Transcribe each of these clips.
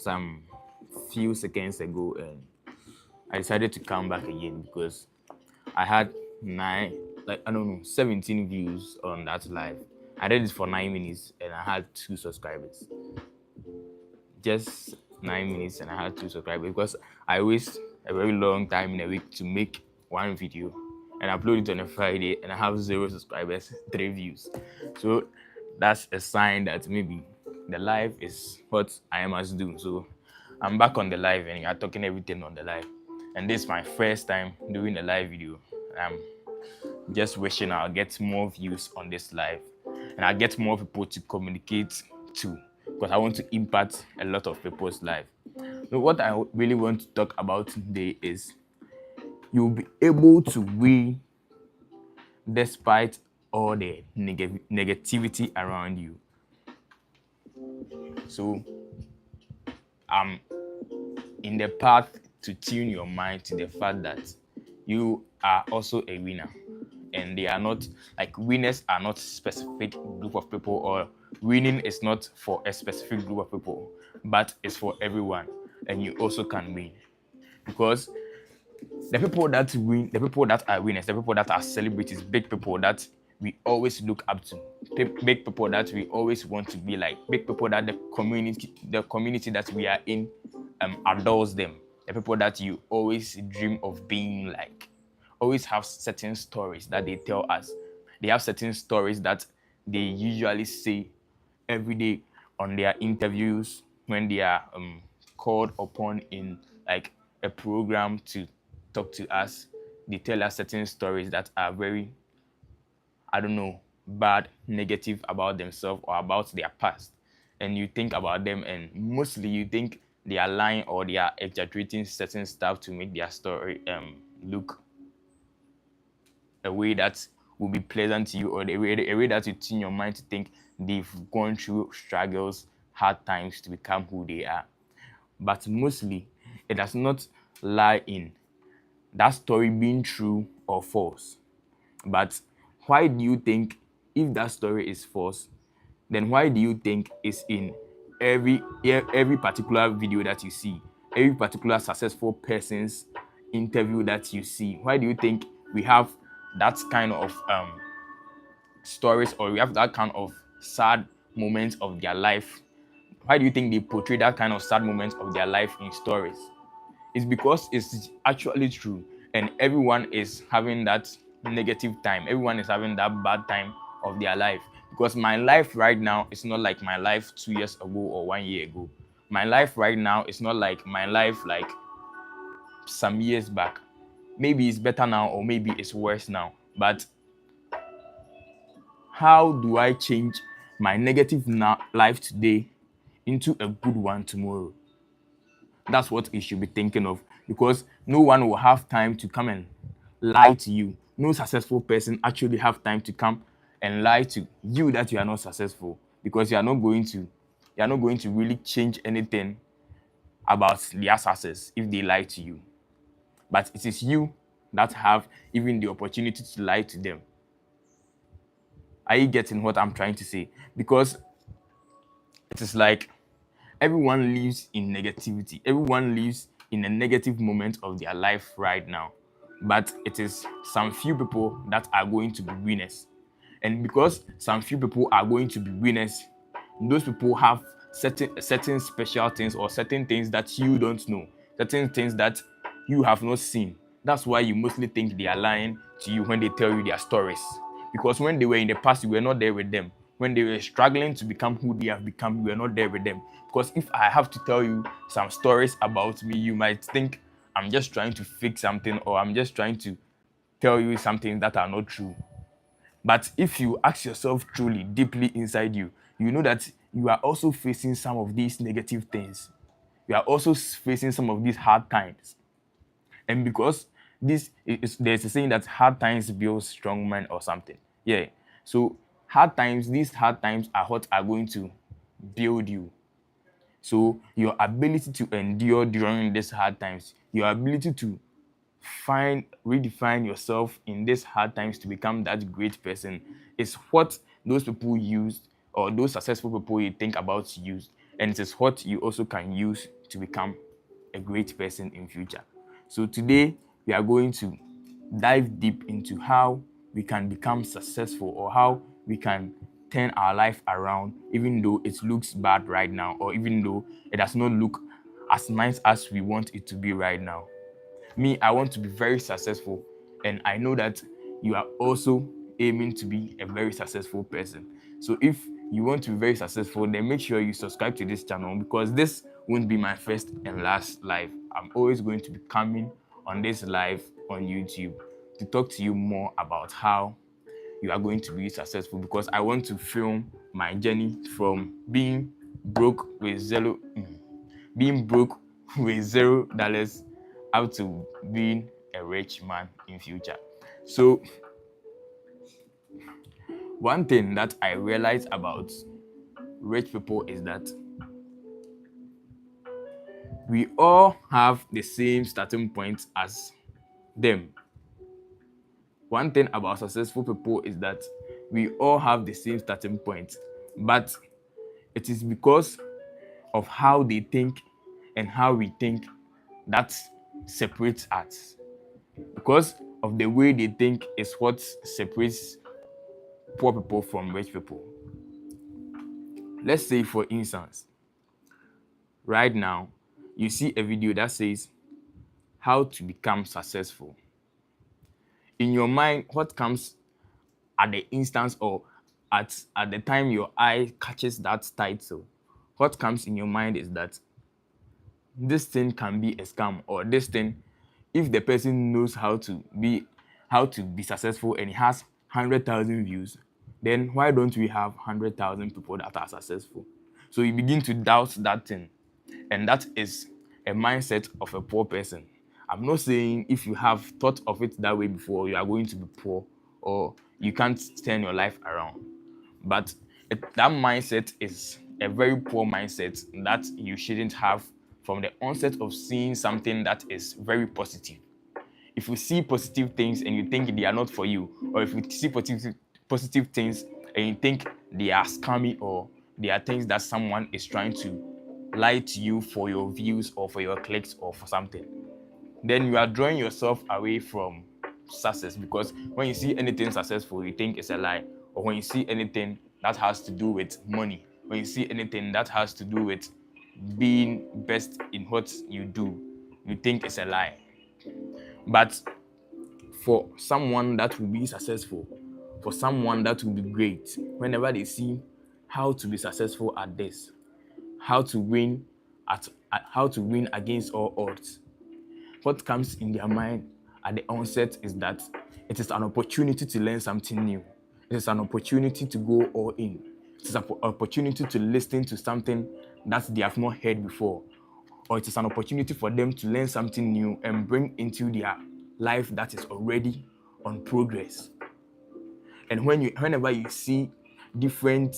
some few seconds ago, and I decided to come back again because I had nine, like I don't know, 17 views on that live. I did it for 9 minutes and I had two subscribers. Just 9 minutes and I had two subscribers because I waste a very long time in a week to make one video and upload it on a Friday and I have zero subscribers, three views. So that's a sign that maybe the live is what I must do. So I'm back on the live and you're talking everything on the live. And this is my first time doing a live video. I'm just wishing I'll get more views on this live and I'll get more people to communicate to because I want to impact a lot of people's life. So what I really want to talk about today is you'll be able to win despite all the negativity around you. So I'm in the path to tune your mind to the fact that you are also a winner. And they are not, like, winners are not specific group of people, or winning is not for a specific group of people, but it's for everyone. And you also can win. Because the people that win, the people that are winners, the people that are celebrities, big people that we always look up to, big people that we always want to be like, big people that the community that we are in adores them, the people that you always dream of being like, always have certain stories that they tell us. They have certain stories that they usually say every day on their interviews when they are called upon in like a program to talk to us. They tell us certain stories that are very, I don't know, bad, negative about themselves or about their past. And you think about them and mostly you think they are lying or they are exaggerating certain stuff to make their story look a way that will be pleasant to you, or a way that you tune your mind to think they've gone through struggles, hard times to become who they are. But mostly, it does not lie in that story being true or false. But why do you think, if that story is false, then why do you think it's in every particular video that you see, every particular successful person's interview that you see? Why do you think we have that kind of stories, or we have that kind of sad moments of their life? Why do you think they portray that kind of sad moments of their life in stories? It's because it's actually true, and everyone is having that negative time. Everyone is having that bad time of their life. Because my life right now is not like my life 2 years ago or 1 year ago. My life right now is not like my life like some years back. Maybe it's better now or maybe it's worse now. But how do I change my negative life today into a good one tomorrow? That's what you should be thinking of, because no one will have time to come and lie to you. No successful person actually have time to come and lie to you that you are not successful, because you are not going to really change anything about their success if they lie to you. But it is you that have even the opportunity to lie to them. Are you getting what I'm trying to say? Because it is like everyone lives in negativity. Everyone lives in a negative moment of their life right now. But it is some few people that are going to be winners. And because some few people are going to be winners, those people have certain special things, or certain things that you don't know, certain things that you have not seen. That's why you mostly think they are lying to you when they tell you their stories. Because when they were in the past, you were not there with them. When they were struggling to become who they have become, you were not there with them. Because if I have to tell you some stories about me, you might think I'm just trying to fix something, or I'm just trying to tell you something that are not true. But if you ask yourself truly, deeply inside you, you know that you are also facing some of these negative things. You are also facing some of these hard times. And because there's a saying that hard times build strong men or something. Yeah. So these hard times are what are going to build you. So your ability to endure during these hard times, your ability to redefine yourself in these hard times to become that great person is what those people used, or those successful people you think about used. and it is what you also can use to become a great person in future. So today we are going to dive deep into how we can become successful, or how we can turn our life around even though it looks bad right now, or even though it does not look as nice as we want it to be right now. Me, I want to be very successful, and I know that you are also aiming to be a very successful person. So if you want to be very successful, then make sure you subscribe to this channel, because this won't be my first and last live. I'm always going to be coming on this live on YouTube to talk to you more about how you are going to be successful, because I want to film my journey from being broke with $0 up to being a rich man in future. So one thing that I realized about rich people is that we all have the same starting point as them. One thing about successful people is that we all have the same starting point, but it is because of how they think and how we think that separates us. Because of the way they think is what separates poor people from rich people. Let's say, for instance, right now, you see a video that says how to become successful. In your mind, what comes at the instance, or at the time your eye catches that title, what comes in your mind is that this thing can be a scam, or this thing, if the person knows how to be successful and he has 100,000 views, then why don't we have 100,000 people that are successful? So you begin to doubt that thing, and that is a mindset of a poor person. I'm not saying if you have thought of it that way before, you are going to be poor or you can't turn your life around. But that mindset is a very poor mindset that you shouldn't have from the onset of seeing something that is very positive. If you see positive things and you think they are not for you, or if you see positive things and you think they are scammy, or they are things that someone is trying to lie to you for your views or for your clicks or for something, then you are drawing yourself away from success. Because when you see anything successful, you think it's a lie. Or when you see anything that has to do with money, when you see anything that has to do with being best in what you do, you think it's a lie. But for someone that will be successful, for someone that will be great, whenever they see how to be successful at this, how to win against all odds, what comes in their mind at the onset is that it is an opportunity to learn something new. It is an opportunity to go all in. It is an opportunity to listen to something that they have not heard before. Or it is an opportunity for them to learn something new and bring into their life that is already on progress. And whenever you see different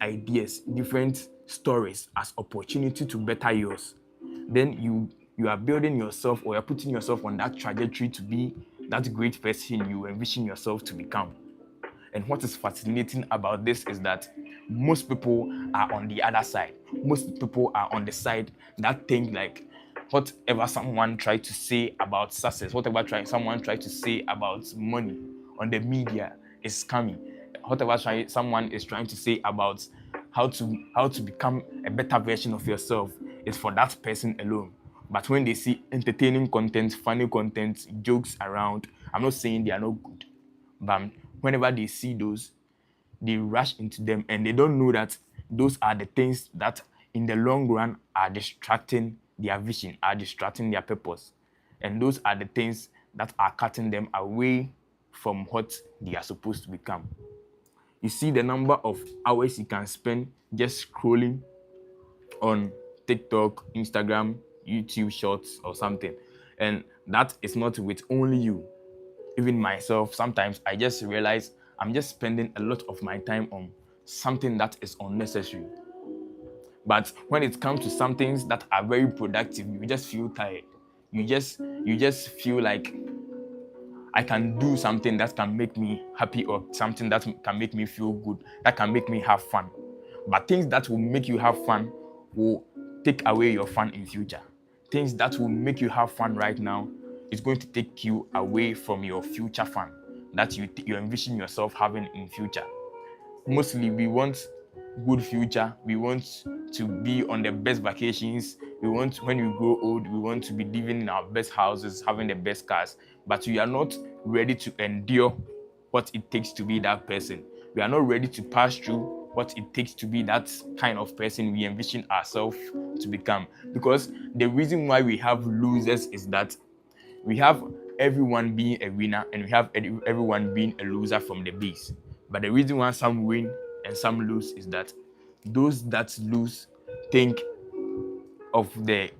ideas, different stories as opportunity to better yours, then you are building yourself, or you're putting yourself on that trajectory to be that great person you envision yourself to become. And what is fascinating about this is that most people are on the other side. Most people are on the side that think like whatever someone tried to say about success, whatever someone tried to say about money on the media is scammy. Whatever someone is trying to say about how to become a better version of yourself is for that person alone. But when they see entertaining content, funny content, jokes around, I'm not saying they are not good, but whenever they see those, they rush into them, and they don't know that those are the things that in the long run are distracting their vision, are distracting their purpose. And those are the things that are cutting them away from what they are supposed to become. You see the number of hours you can spend just scrolling on TikTok, Instagram, YouTube Shorts or something. And that is not with only you. Even myself, sometimes I just realize I'm just spending a lot of my time on something that is unnecessary. But when it comes to some things that are very productive, you just feel tired. You just feel like I can do something that can make me happy, or something that can make me feel good, that can make me have fun. But things that will make you have fun will take away your fun in future. Things that will make you have fun right now is going to take you away from your future fun that you envision yourself having in future. Mostly we want good future. We want to be on the best vacations. We want, when we grow old, we want to be living in our best houses, having the best cars. But we are not ready to endure what it takes to be that person. We are not ready to pass through what it takes to be that kind of person we envision ourselves to become. Because the reason why we have losers is that we have everyone being a winner and we have everyone being a loser from the base. But the reason why some win and some lose is that those that lose think of the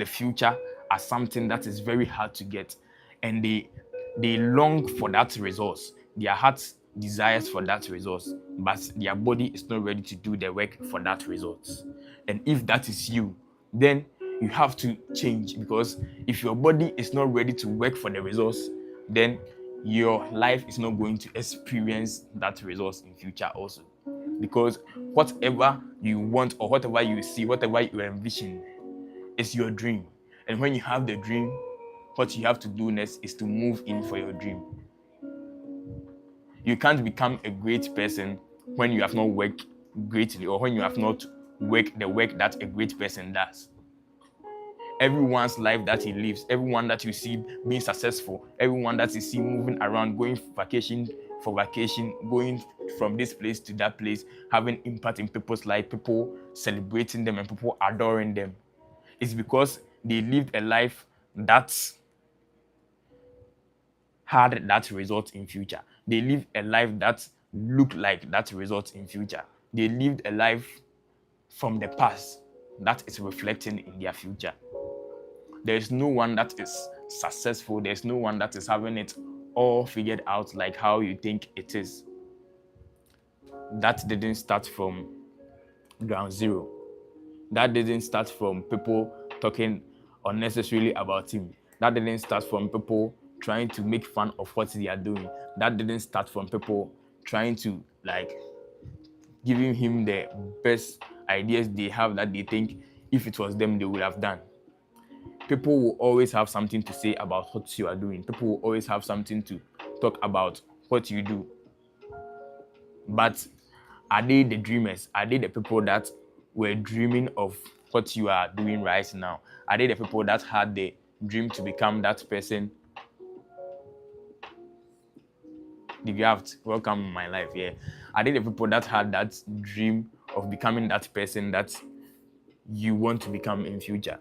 future as something that is very hard to get, and they long for that resource. Their heart desires for that resource, but their body is not ready to do the work for that resource. And if that is you, then you have to change, because if your body is not ready to work for the resource, then your life is not going to experience that resource in future also. Because whatever you want or whatever you see, whatever you envision is your dream. And when you have the dream, what you have to do next is to move in for your dream. You can't become a great person when you have not worked greatly, or when you have not worked the work that a great person does. Everyone's life that he lives, everyone that you see being successful, everyone that you see moving around, going vacation for vacation, going from this place to that place, having impact in people's life, people celebrating them and people adoring them, it's because they lived a life that had that result in future. They lived a life that looked like that result in future. They lived a life from the past that is reflecting in their future. There is no one that is successful. There's no one that is having it all figured out like how you think it is. That didn't start from ground zero. That didn't start from people talking unnecessarily about him. That didn't start from people trying to make fun of what they are doing. That didn't start from people trying to giving him the best ideas they have that they think if it was them they would have done. People will always have something to say about what you are doing. People will always have something to talk about what you do. But are they the dreamers? Are they the people that were dreaming of what you are doing right now? Are they the people that had the dream to become that person? The Graft, welcome in my life. Yeah. Are they the people that had that dream of becoming that person that you want to become in future?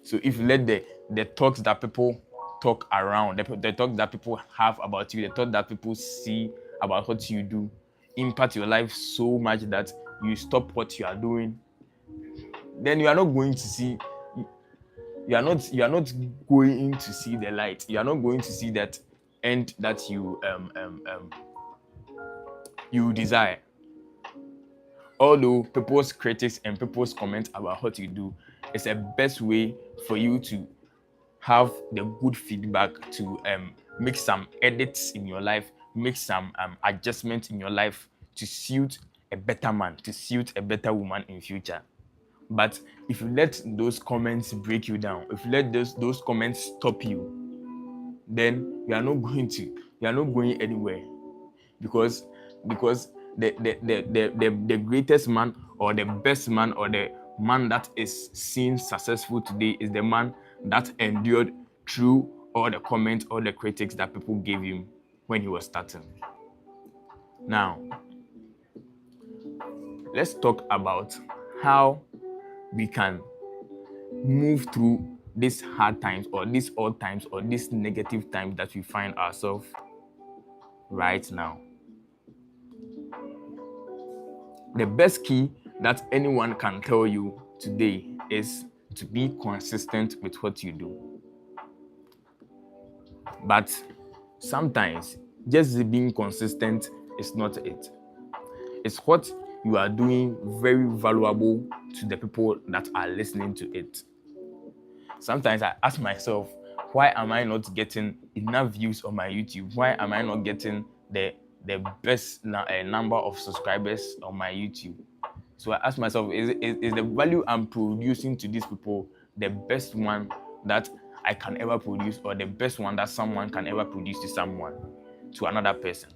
So if you let the talks that people talk around, the talk that people have about you, the thought that people see about what you do, impact your life so much that you stop what you are doing, then you are not going to see. You are not going to see the light. You are not going to see that end that you desire. Although people's critics and people's comments about what you do is the best way for you to have the good feedback to make some edits in your life, make some adjustments in your life to suit a better man, to suit a better woman in future. But if you let those comments break you down, if you let those comments stop you, then you are not going anywhere. Because the greatest man or the best man or the man that is seen successful today is the man that endured through all the comments, all the critics that people gave him when he was starting. Now, let's talk about how we can move through these hard times or these odd times or these negative times that we find ourselves right now. The best key that anyone can tell you today is to be consistent with what you do. But sometimes just being consistent is not it. It's what you are doing very valuable to the people that are listening to it. Sometimes I ask myself, why am I not getting enough views on my YouTube? Why am I not getting the best number of subscribers on my YouTube? So I ask myself, is the value I'm producing to these people the best one that I can ever produce, or the best one that someone can ever produce to another person?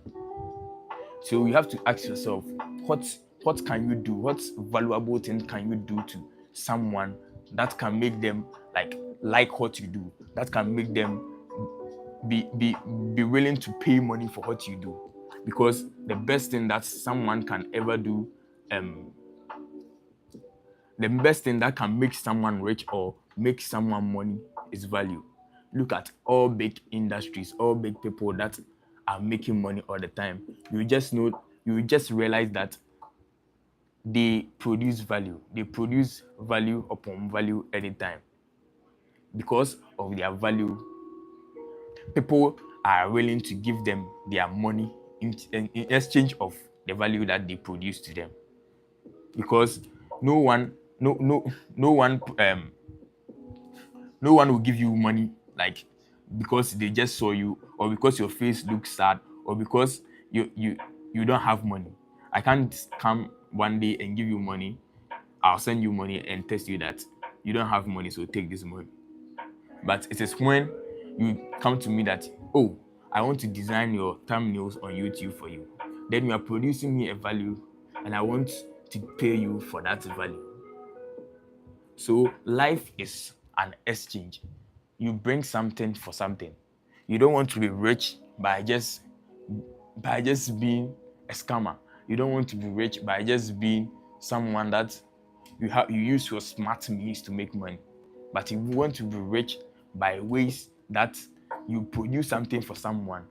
So you have to ask yourself, what can you do? What valuable thing can you do to someone that can make them like what you do? That can make them be willing to pay money for what you do? Because the best thing that someone can ever do, the best thing that can make someone rich or make someone money is value. Look at all big industries, all big people that are making money all the time. You just realize that they produce value. They produce value upon value anytime. Because of their value, people are willing to give them their money in exchange of the value that they produce to them. Because no one no no no one no one will give you money like because they just saw you, or because your face looks sad, or because you don't have money. I can't come one day and give you money. I'll send you money and test you that you don't have money, so take this money. But it is when you come to me that, oh, I want to design your thumbnails on YouTube for you. Then you are producing me a value, and I want to pay you for that value. So life is an exchange. You bring something for something. You don't want to be rich by just being a scammer. You don't want to be rich by just being someone that you use your smart means to make money. But if you want to be rich by ways that you produce something for someone,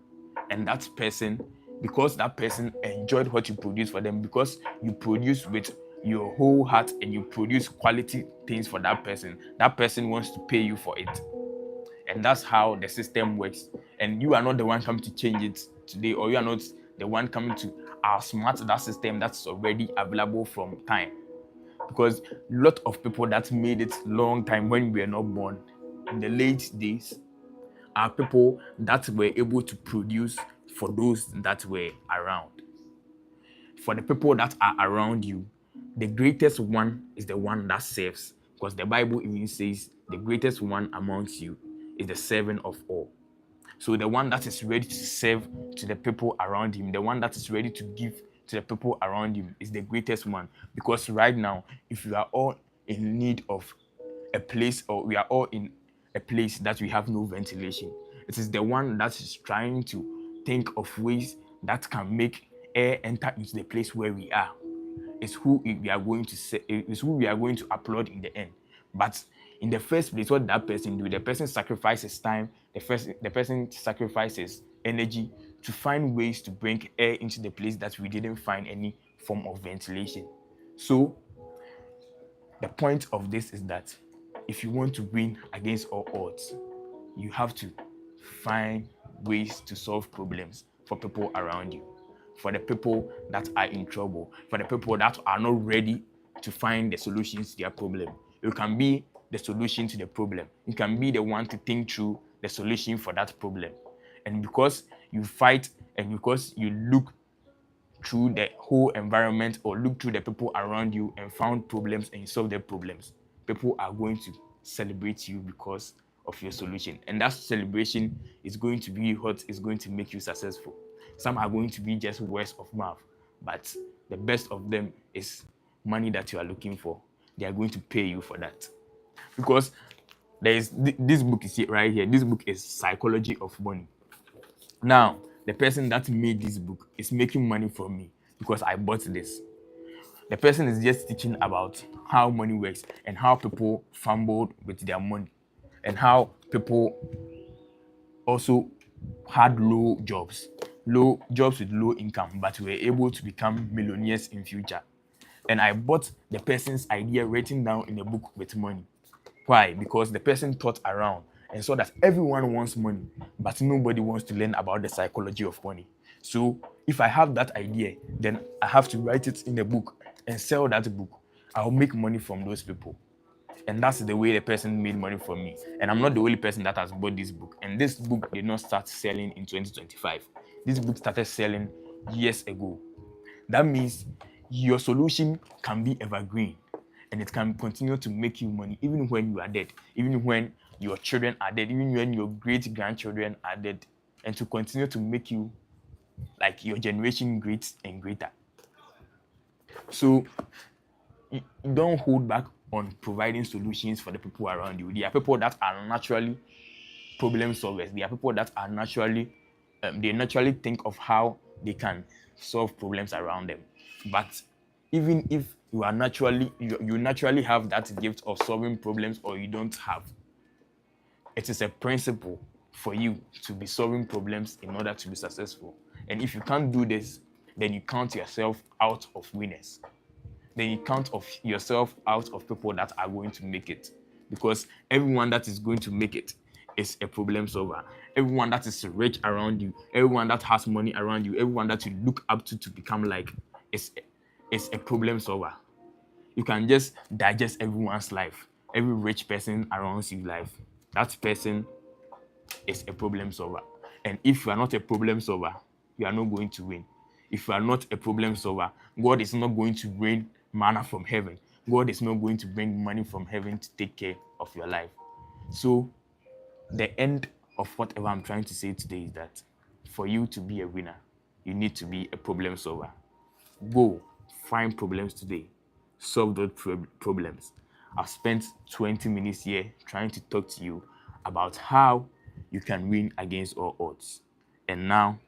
and that person, because that person enjoyed what you produce for them, because you produce with your whole heart and you produce quality things for that person wants to pay you for it. And that's how the system works. And you are not the one coming to change it today, or you are not the one coming to outsmart that system that's already available from time. Because a lot of people that made it long time when we were not born, in the late days, are people that were able to produce for those that were around. For the people that are around you, the greatest one is the one that serves. Because the Bible even says the greatest one amongst you is the servant of all. So the one that is ready to serve to the people around him, the one that is ready to give to the people around him, is the greatest one. Because right now, if you are all in need of a place, or we are all in a place that we have no ventilation, it is the one that is trying to think of ways that can make air enter into the place where we are. Is who we are going to say, is who we are going to applaud in the end. But in the first place, what that person do? The person sacrifices time. The person sacrifices energy to find ways to bring air into the place that we didn't find any form of ventilation. So the point of this is that if you want to win against all odds, you have to find ways to solve problems for people around you, for the people that are in trouble, for the people that are not ready to find the solutions to their problem. You can be the solution to the problem. You can be the one to think through the solution for that problem. And because you fight, and because you look through the whole environment, or look through the people around you and found problems and you solve their problems, people are going to celebrate you because of your solution. And that celebration is going to be what is going to make you successful. Some are going to be just words of mouth, but the best of them is money that you are looking for. They are going to pay you for that. Because there is this book is right here. This book is Psychology of Money. Now, the person that made this book is making money from me because I bought this. The person is just teaching about how money works and how people fumbled with their money, and how people also had low jobs with low income, but were able to become millionaires in future. And I bought the person's idea written down in a book with money. Why? Because the person thought around and saw that everyone wants money, but nobody wants to learn about the psychology of money. So if I have that idea, then I have to write it in a book and sell that book. I'll make money from those people. And that's the way the person made money from me. And I'm not the only person that has bought this book. And this book did not start selling in 2025. This book started selling years ago. That means your solution can be evergreen and it can continue to make you money even when you are dead, even when your children are dead, even when your great grandchildren are dead, and to continue to make you like your generation great and greater. So don't hold back on providing solutions for the people around you. There are people that are naturally problem solvers. There are people that are naturally they naturally think of how they can solve problems around them. But even if you are naturally you naturally have that gift of solving problems or you don't have, it is a principle for you to be solving problems in order to be successful. And if you can't do this, then you count yourself out of winners. Then you count of yourself out of people that are going to make it. Because everyone that is going to make it is a problem solver. Everyone that is rich around you, everyone that has money around you, everyone that you look up to become like is a problem solver. You can just digest everyone's life, every rich person around you life. That person is a problem solver. And if you are not a problem solver, you are not going to win. If you are not a problem solver, God is not going to rain manna from heaven. God is not going to bring money from heaven to take care of your life. So the end of whatever I'm trying to say today is that for you to be a winner, you need to be a problem solver. Go find problems today. Solve those problems. I've spent 20 minutes here trying to talk to you about how you can win against all odds. And now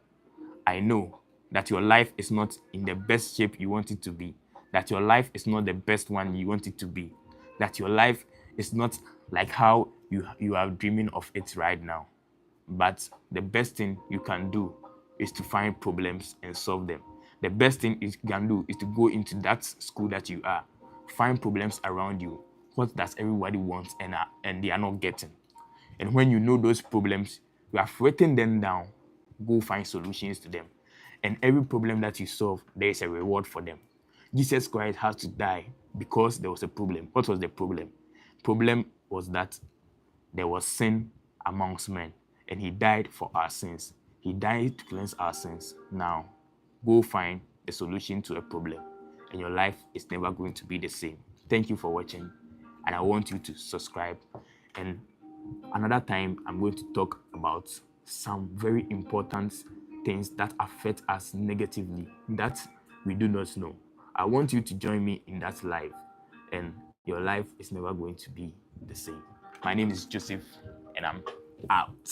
I know that your life is not in the best shape you want it to be, that your life is not the best one you want it to be, that your life is not like how you are dreaming of it right now. But the best thing you can do is to find problems and solve them. The best thing you can do is to go into that school that you are, find problems around you. What does everybody want and they are not getting? And when you know those problems, you have written them down, go find solutions to them. And every problem that you solve, there is a reward for them. Jesus Christ had to die because there was a problem. What was the problem? Problem was that there was sin amongst men, and he died for our sins. He died to cleanse our sins. Now, go find a solution to a problem, and your life is never going to be the same. Thank you for watching, and I want you to subscribe. And another time, I'm going to talk about some very important things that affect us negatively that we do not know. I want you to join me in that live, and your life is never going to be the same. My name is Joseph, and I'm out.